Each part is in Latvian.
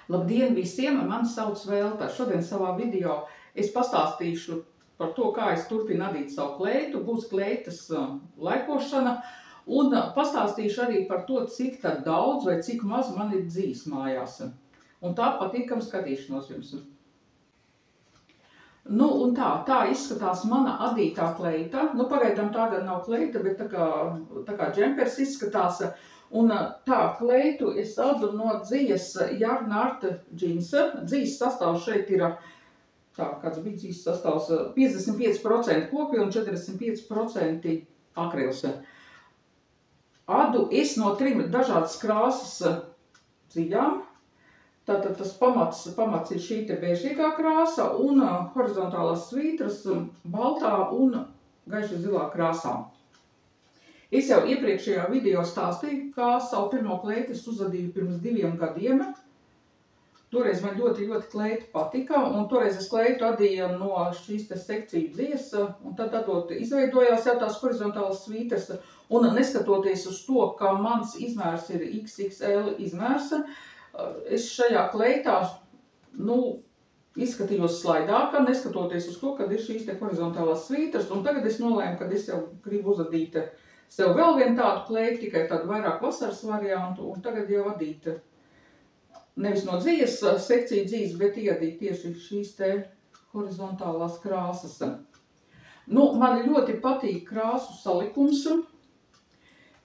Labdien visiem! Mani sauc Velta. Šodien savā video es pastāstīšu par to, kā es turpinu adīt savu kleitu, būs kleitas laikošana, un pastāstīšu arī par to, cik tad daudz vai cik maz man ir dzīs mājās. Un tā patīkam skatīšanos jums. Nu, un tā izskatās mana adītā kleita. Nu, pagaidām tā gan nav kleita, bet tā kā džempers izskatās. Un tā kleitu es adu no Dzijas Jarna Arta džinsa. Dzijas sastāvs šeit ir, kāds bija dzijas sastāvs, 55% kokli un 45% akrils. Adu es no 3 dažādas krāsas dzijām. Tātad tas pamats ir šī te bēžīgā krāsa un horizontālās svītras baltā un gaiši zilā krāsā. Es jau iepriekšējā video stāstīju, kā savu pirmo kleitu es uzadīju pirms 2 gadiem. Toreiz man ļoti kleita patika, un toreiz es kleitu adīju no šīs te sekciju dzijas, un tad adot izveidojās jau tās horizontālas svītras, un neskatoties uz to, ka mans izmērs ir XXL izmērs, es šajā kleitā, izskatījos slaidākā, neskatoties uz to, kad ir šīs te horizontālās svītras, un tagad es nolēmu, ka es jau gribu uzadīt sev vēl vienu tādu kleitu, tikai tādu vairāk vasaras variantu, un tagad jau adīt nevis no dzijas, sekciju dzijas, bet iedīt tieši šīs te horizontālās krāsas. Man ļoti patīk krāsu salikums,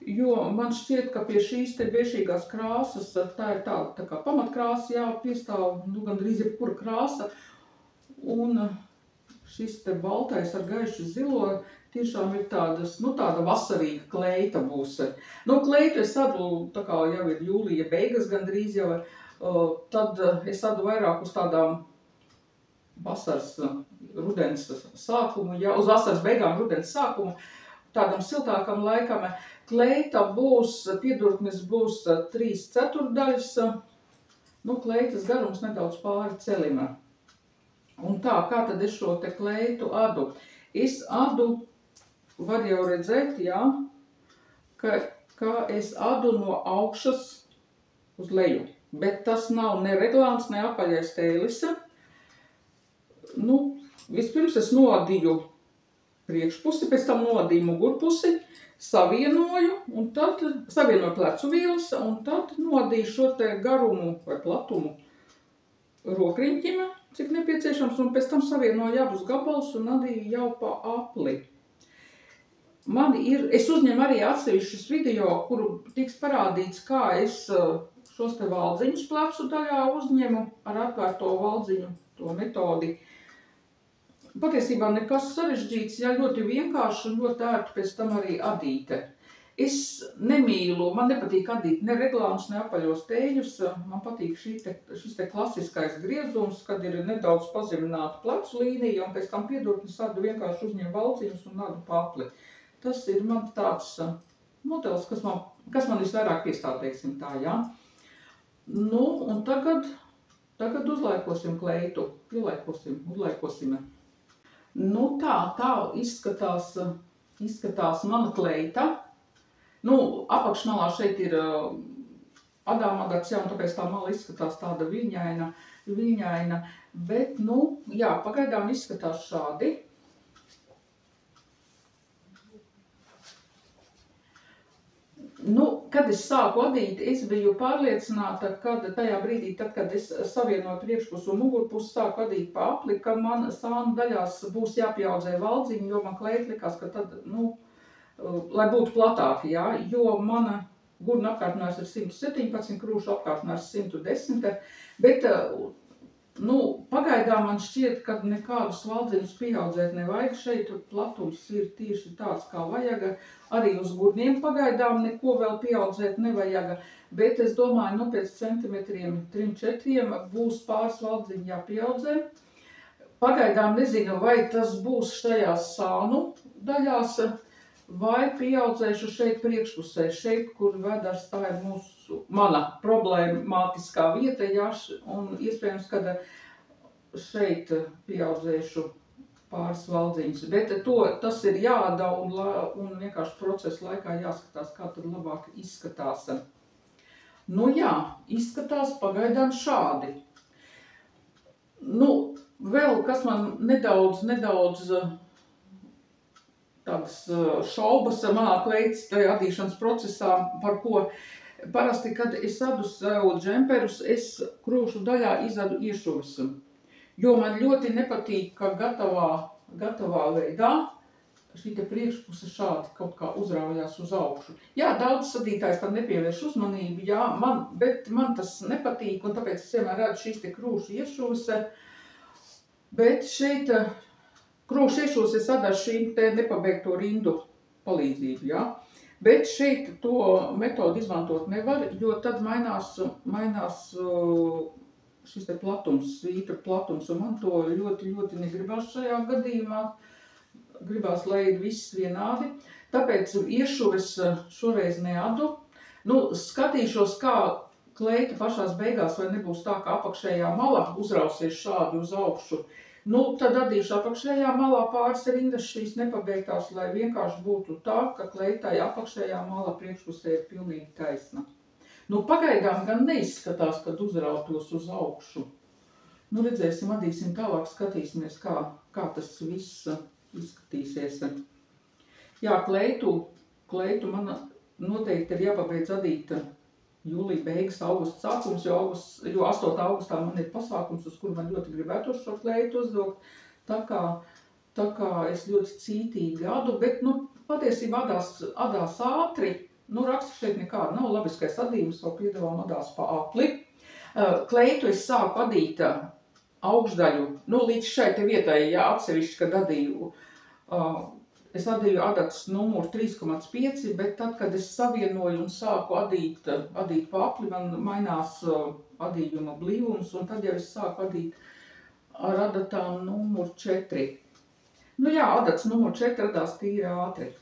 jo man šķiet, ka pie šīs te bešīgās krāsas, tā ir tāda tā kā pamatkrāsa, jā, piestāv, gandrīz jebkura krāsa, un šis te baltais ar gaišu zilo tiešām ir tāda vasarīga kleita būs. Kleitu es adu, tā kā jau ir jūlija beigas gandrīz jau, tad es adu vairāk uz tādām vasaras rudens sākumu, jā, uz vasaras beigām rudens sākumu, tādam siltākam laikam. Kleita būs, piedurknis būs 3/4, kleitas garums nedaudz pāri celim. Un tā, kā tad es šo te kleitu adu? Es adu, var jau redzēt, jā, ka es adu no augšas uz leju, bet tas nav ne reglāns, ne apaļais tēlis. Vispirms es noadīju priekšpusi, pēc tam noadīju mugurpusi, savienoju, un tad savienoju plecu vielas, un tad noadīju šo te garumu vai platumu rokriņķim, cik nepieciešams, un pēc tam savienoju abus gabalus un adīju jau pa apli. Es uzņemu arī atsevišķus video, kuru tiks parādīts, kā es šos te valdziņus plecu daļā uzņemu ar atvērto valdziņu, to metodi. Patiesībā nekas sarežģīts, jā, ļoti vienkārši un ļoti ērti pēc tam arī adīt. Es nemīlu, man nepatīk adīt ne reglānus, ne apaļos tēļus, man patīk šis te klasiskais griezums, kad ir nedaudz pazemināta plecu līnija, un pēc tam piedurknis adu vienkārši uzņem valdziņus un adu pa apli. Tas ir man tāds modelis, kas man visvairāk piestāv, teiksim tā, jā. Un tagad uzlaikosim kleitu, uzlaikosim. Tā izskatās mana kleita. Apakšmalā šeit ir adāmagats, jā, un tāpēc tā mala izskatās tāda viļņaina, bet, jā, pagaidām izskatās šādi. Kad es sāku adīt, es biju pārliecināta, ka tajā brīdī, tad, kad es savienoju priekšpusi un mugurpusi, sāku adīt pa apli, ka man sānu daļās būs jāpieaudzē valdziņi, jo man kleita likās, ka tad, lai būtu platāki, jā, jo mana gurna apkārtnēs ir 117, krūšu apkārtnēs 110, bet, pagaidām man šķiet, ka nekādus valdziņus pieaudzēt nevajag. Šeit platums ir tieši tāds, kā vajag. Arī uz gurniem pagaidām neko vēl pieaudzēt nevajag, bet es domāju, pēc centimetriem 3-4 būs pāris valdziņi jāpieaudzē. Pagaidām nezinu, vai tas būs šajās sānu daļās, vai pieaudzēšu šeit priekšpusē, šeit, kur vedars, tā ir mana problemātiskā vieta, jā, un iespējams, ka šeit pieaudzēšu pāris valdziņus, bet tas ir jāada un vienkārši procesa laikā jāskatās, kā tad labāk izskatās. Nu jā, izskatās pagaidām šādi. Nu, vēl kas man nedaudz tādas šaubas manā kleitas tajā adīšanas procesā, par ko parasti, kad es adu sev džemperus, es krūšu daļā izadu iešuvis. Jo man ļoti nepatīk, ka gatavā veidā šī te priekšpuse šādi kaut kā uzraujās uz augšu. Jā, daudz sadītājs tam nepievērš uzmanību, jā, bet man tas nepatīk, un tāpēc es vienmēr redzu šīs te krūšu iešuvis. Bet šeit krūšu iešuvis es adu ar šīm te nepabeigto rindu palīdzību, jā. Bet šeit to metodu izmantot nevar, jo tad mainās šis te platums, svītra platums, un man to ļoti negribās šajā gadījumā. Gribās, lai ir viss vienādi. Tāpēc iešuves šoreiz neadu. Nu, skatīšos, kā kleita pašās beigās, vai nebūs tā, ka apakšējā mala uzrausies šādi uz augšu. Nu, tad adīšu apakšējā malā pāris rindas šīs nepabeigtās, lai vienkārši būtu tā, ka kleitai apakšējā mala priekšpusē ir pilnīgi taisna. Nu, pagaidām gan neizskatās, kad uzrautos uz augšu. Nu, redzēsim, adīsim tālāk, skatīsimies, kā tas viss izskatīsies. Jā, kleitu man noteikti ir jāpabeidz adīt jūlija beigas, augusta sākums, jo 8. augustā man ir pasākums, uz kuru man ļoti gribētu šo kleitu uzvilkt. Tā kā es ļoti cītīgi adu, bet, nu, patiesībā adās ātri. Nu, raksta šeit nekāda nav labiskais adījums, savu piedāvām adās pa apli. Kleitu es sāku adīt augšdaļu, nu, līdz šai te vietai, ja atsevišķi, kad adīju, es adīju adats numuru 3,5, bet tad, kad es savienoju un sāku adīt pa apli, man mainās adījuma blīvums, un tad jau es sāku adīt ar adatām numuru 4. Nu jā, adats numuru 4 adās tīri ātri.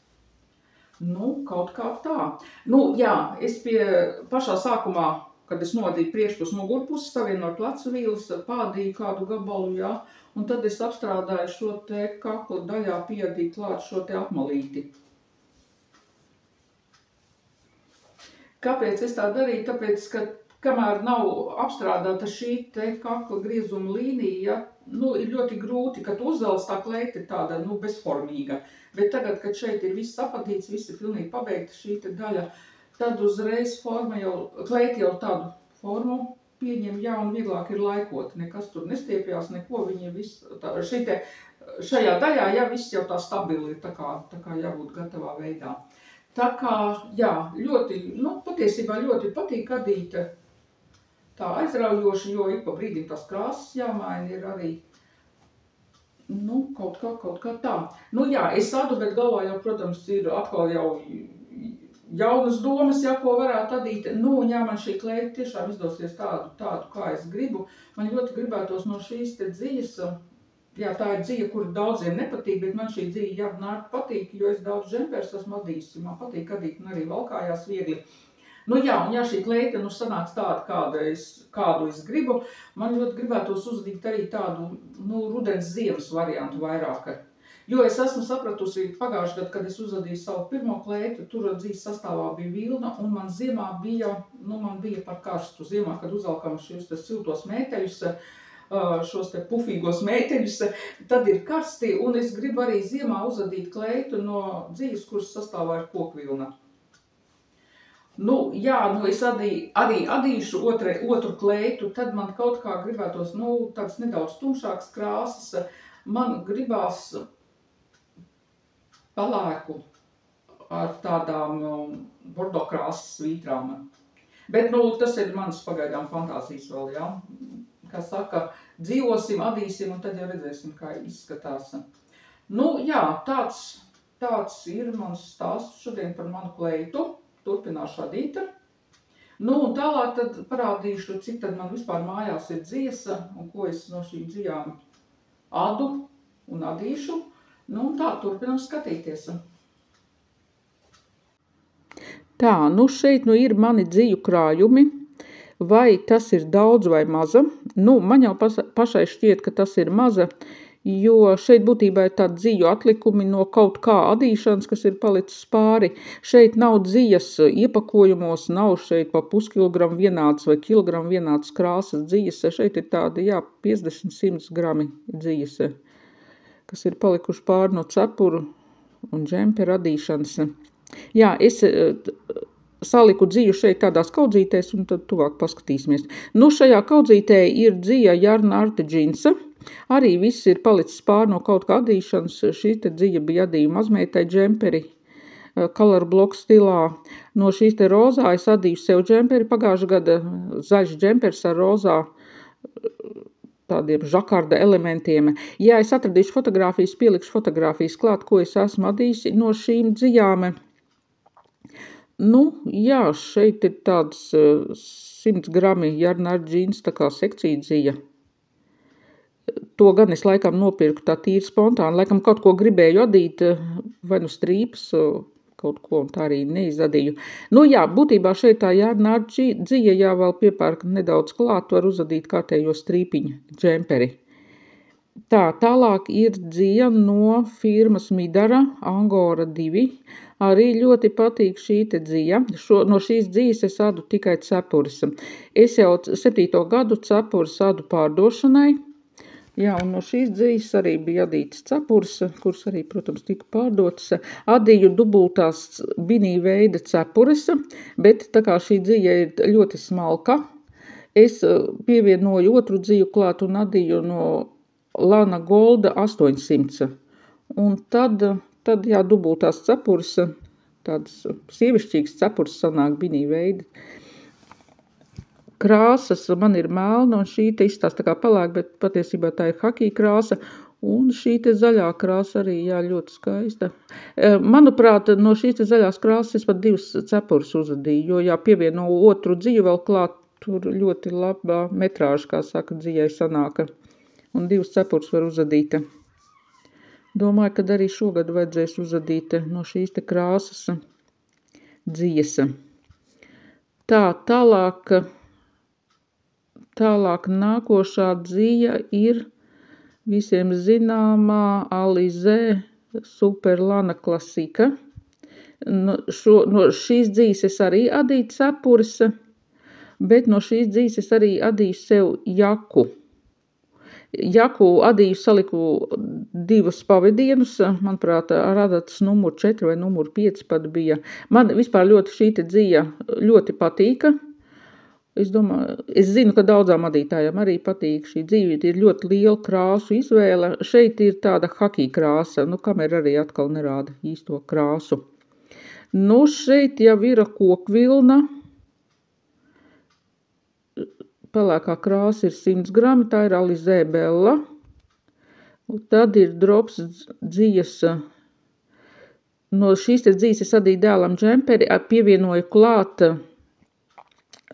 Nu, kaut kā tā. Nu, jā, es pie pašā sākumā, kad es nodīju priekšpus mugurpusi, savienoju plecu vīles, pādīju kādu gabalu, jā, un tad es apstrādāju šo te kakla daļā, piedīju klāt šo te apmalīti. Kāpēc es tā darīju? Tāpēc, ka kamēr nav apstrādāta šī te kakla griezuma līnija, ja, nu, ir ļoti grūti, kad uzvelc tā kleita ir tāda, nu, bezformīga. Bet tagad, kad šeit ir viss apadīts, viss ir pilnīgi pabeigta šī te daļa, tad uzreiz kleita jau tādu formu pieņem, jā, un vieglāk ir laikot. Nekas tur nestiepjās, neko, viņi viss, šajā daļā, jā, viss jau tā stabili ir, tā kā jābūt gatavā veidā. Tā kā, jā, ļoti, nu, patiesībā ļoti patīk adīt tā aizraujoši, jo ik pa brīdim tās krāsas jāmaina ir arī. Nu, kaut kā tā. Nu jā, es adu, bet galvā jau, protams, ir atkal jau jaunas domas, jā, ko varētu adīt. Nu, un jā, man šī kleita tiešām izdosies tādu, kā es gribu. Man ļoti gribētos no šīs te dzijas, jā, tā ir dzija, kur daudziem nepatīk, bet man šī dzija jābūt patīk, jo es daudz džempers esmu adījis. Man patīk adīt un arī valkājās viegli. Nu jā, un ja šī kleita nu sanāks tāda, kādu es gribu, man ļoti gribētos uzadīt arī tādu, nu, rudens ziemas variantu vairāk. Jo es esmu sapratusi pagājušajā gadā, kad es uzadīju savu pirmo kleitu, tur dzīs sastāvā bija vilna, un man ziemā bija, nu, man bija par karstu. Ziemā, kad uzvalkam šos te siltos mēteļus, šos te pufīgos mēteļus, tad ir karsti, un es gribu arī ziemā uzadīt kleitu no dzīs, kuras sastāvā ir kokvilna. Nu, jā, nu es arī adīšu otru kleitu, tad man kaut kā gribētos, nu, tāds nedaudz tumšāks krāsas. Man gribās palēku ar tādām bordo krāsas svītrām. Bet, nu, tas ir manas pagaidām fantāzijas vēl, jā. Kā saka, dzīvosim, adīsim, un tad jau redzēsim, kā izskatās. Nu, jā, tāds ir mans stāsts šodien par manu kleitu. Turpināšu adīt. Nu, un tālāk tad parādīšu, cik tad man vispār mājās ir dzijas, un ko es no šīm dzijām adu un adīšu. Nu, un tā turpinām skatīties. Tā, nu šeit nu ir mani dziju krājumi. Vai tas ir daudz vai maza? Nu, man jau pašai šķiet, ka tas ir maza, jo šeit būtībā ir tādi dziju atlikumi no kaut kā adīšanas, kas ir palicis pāri. Šeit nav dzijas iepakojumos, nav šeit pa puskilogramu vienāds vai kilogramu vienāds krāsas dzijas. Šeit ir tādi, 50-100 grami dzijas, kas ir palikuši pāri no cepuru un džemperu adīšanas. Jā, es saliku dziju šeit tādās kaudzītēs un tad tuvāk paskatīsimies. Nu, šajā kaudzītē ir dzija Jarna Arte džinsa. Arī viss ir palicis pāri no kaut kā adīšanas. Šī te dzija bija adīja mazmeitai džemperi color block stilā. No šīs te rozā es adīju sev džemperi pagājušā gada zaļš džempers ar rozā tādiem žakarda elementiem. Ja es atradīšu fotogrāfijas, pielikšu fotogrāfijas klāt, ko es esmu adījusi no šīm dzijām. Nu, jā, šeit ir tāds 100 grami Jarna Arte džins, tā kā sekcija dzija. To gan es laikam nopirku tā tīri spontāni, laikam kaut ko gribēju adīt, vai nu strīpas, kaut ko, un tā arī neizadīju. Nu jā, būtībā šeit tā Jarna Arte dzija, jā, vēl piepērk nedaudz klāt, var uzadīt kārtējo strīpiņu džemperi. Tā, tālāk ir dzija no firmas Midara, Angora 2. Arī ļoti patīk šī te dzija. No šīs dzijas es adu tikai cepuris. Es jau 7. gadu cepuris adu pārdošanai. Jā, un no šīs dzijas arī bija adītas cepuris, kuras arī, protams, tika pārdotas. Adīju dubultās binī veida cepuris, bet tā kā šī dzija ir ļoti smalka, es pievienoju otru dziju klāt un adīju no Lana Golda 800. Un tad jā, dubultās cepuris, tāds sievišķīgs cepuris sanāk binī veidi. Krāsas man ir melna, un šī te izstāsta kā pelēk, bet patiesībā tā ir hakija krāsa, un šī te zaļā krāsa arī, jā, ļoti skaista. Manuprāt, no šīs te zaļās krāsas es pat 2 cepurus uzadīju, jo, jā, pievieno otru dziju vēl klāt, tur ļoti labā metrāža, kā saka, dzijai sanāka, un 2 cepurus var uzadīt. Domāju, kad arī šogad vajadzēs uzadīt no šīs te krāsas dzijas. Tā, tālāk nākošā dzija ir visiem zināmā Alizé Super Lana Klasika. No šīs dzijas es arī adīju cepuris, bet no šīs dzijas es arī adīju sev jaku. Jaku adīju saliku 2 pavadienus, manuprāt, adatas numur 4 vai numur 5 pat bija. Man vispār ļoti šī te dzija ļoti patīka. Es domāju, es zinu, ka daudzām adītājām arī patīk šī dzija, ir ļoti liela krāsu izvēle. Šeit ir tāda hakija krāsa, nu kamera arī atkal nerāda īsto krāsu. Nu, šeit jau ir kokvilna. Pelēkā krāsa ir 100 grami, tā ir Alizé Bella. Un tad ir drops dzijas. No šīs te dzijas es adīju dēlam džemperi, pievienoju klāt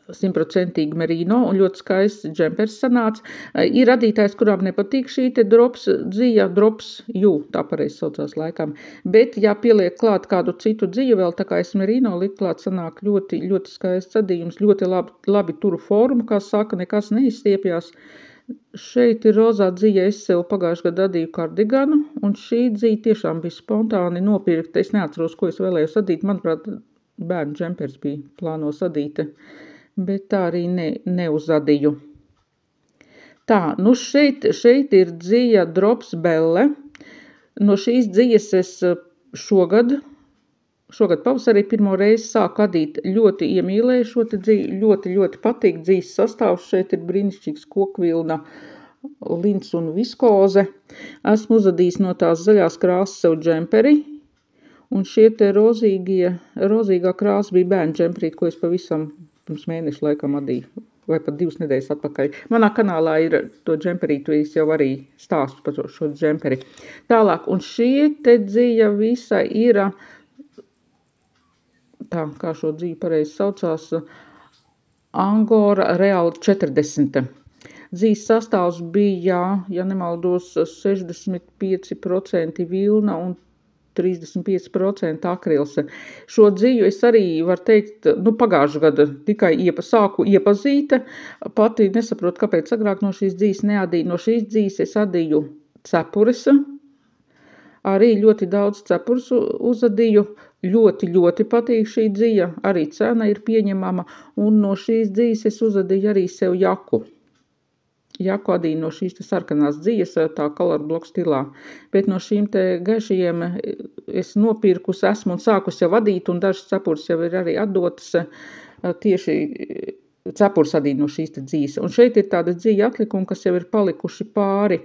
100% merino un ļoti skaists džempers sanāca. Ir adītājs, kurām nepatīk šī te drops dzija, drops jū, tā pareizi saucās laikam. Bet, ja pieliek klāt kādu citu dziju vēl, tā kā es merino likt klāt, sanāk ļoti, ļoti skaists adījums, ļoti labi turu formu, kā saka, nekas neizstiepjās. Šeit ir rozā dzija, es sev pagājušajā gadā adīju kardiganu, un šī dzija tiešām bija spontāni nopirkta. Es neatceros, ko es vēlējos adīt, manuprāt, bērnu džempers bija plānos adīt. Bet tā arī neuzadīju. Tā, nu šeit ir dzija drops Belle. No šīs dzijas es šogad pavasarī pirmo reizi sāku adīt, ļoti iemīlēju šo te dziju, ļoti, ļoti patīk dzijas sastāvs. Šeit ir brīnišķīgs kokvilna, lins un viskoze. Esmu uzadījis no tās zaļās krāsas sev džemperi. Un šie te rozīgā krāsa bija bērnu džemperīt, ko es pavisam pirms mēneša laikam adīju, vai pat 2 nedēļas atpakaļ. Manā kanālā ir to džemperītu, es jau arī stāstu par šo džemperi. Tālāk, un šie te dzija visa ir, tā kā šo dziju pareizi saucās, Angora Real 40. Dzijas sastāvs bija, ja nemaldos, 65% vilna un 35% akrils. Šo dziju es arī, var teikt, pagājušā gada tikai sāku iepazīt. Pati nesaprotu, kāpēc agrāk no šīs dzijas neadīju. No šīs dzijas es adīju cepures. Arī ļoti daudz cepures uzadīju. Ļoti patīk šī dzija. Arī cena ir pieņemama. Un no šīs dzijas es uzadīju arī sev jaku. Jaku adīju no šīs te sarkanās dzijas, tā color block stilā. Bet no šīm te gaišajiem es nopirkus esmu un sākus jau adīt, un dažas cepures jau ir arī atdotas tieši cepures adīt no šīs te dzijas. Un šeit ir tāda dzija atlikuma, kas jau ir palikuši pāri.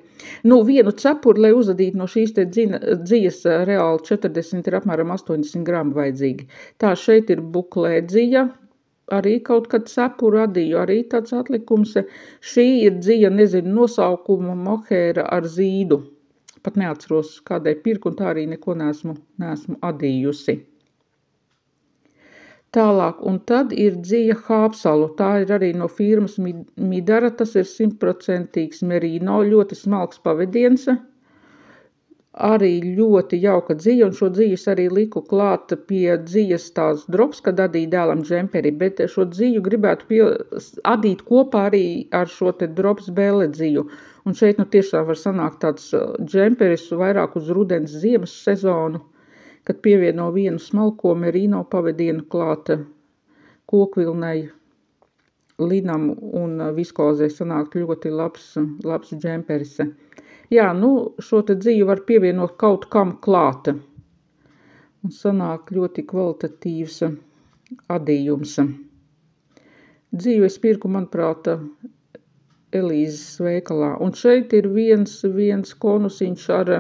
Nu, vienu cepuri, lai uzadītu no šīs te dzijas reāli 40 ir apmēram 80 gramu vajadzīgi. Tā šeit ir buklē dzija. Arī kaut kad cepuru adīju, arī tāds atlikums. Šī ir dzija, nezinu, nosaukuma mohēra ar zīdu. Pat neatceros, kādai pirku, un tā arī neko neesmu adījusi. Tālāk, un tad ir dzija hāpsalu. Tā ir arī no firmas Midara, tas ir 100% merino, ļoti smalks pavediens. Arī ļoti jauka dzija, un šo dzijas arī liku klāt pie dzijas tās drops, kad adīja dēlam džemperi, bet šo dziju gribētu adīt kopā arī ar šo te drops bēle dziju. Un šeit nu tiešām var sanākt tāds džemperis vairāk uz rudens ziemas sezonu, kad pievieno vienu smalko merino pavedienu klāt kokvilnai, linam un viskozei sanāk ļoti labs džemperis. Jā, nu šo te dziju var pievienot kaut kam klāt. Un sanāk ļoti kvalitatīvs adījums. Dziju es pirku, manuprāt, Elīzes veikalā. Un šeit ir viens konusiņš ar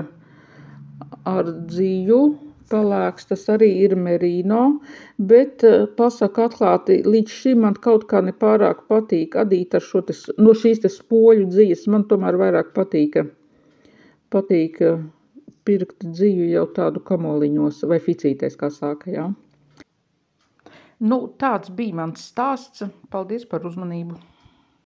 dziju. Pelēks, tas arī ir merino, bet pasaku atklāti, līdz šim man kaut kā nepārāk patīk adīt ar šo no šīs te spoļu dzijas. Man tomēr vairāk patīk pirkt dziju jau tādu kamoliņos vai ficītēs, kā sāka, jā. Nu, tāds bija mans stāsts. Paldies par uzmanību.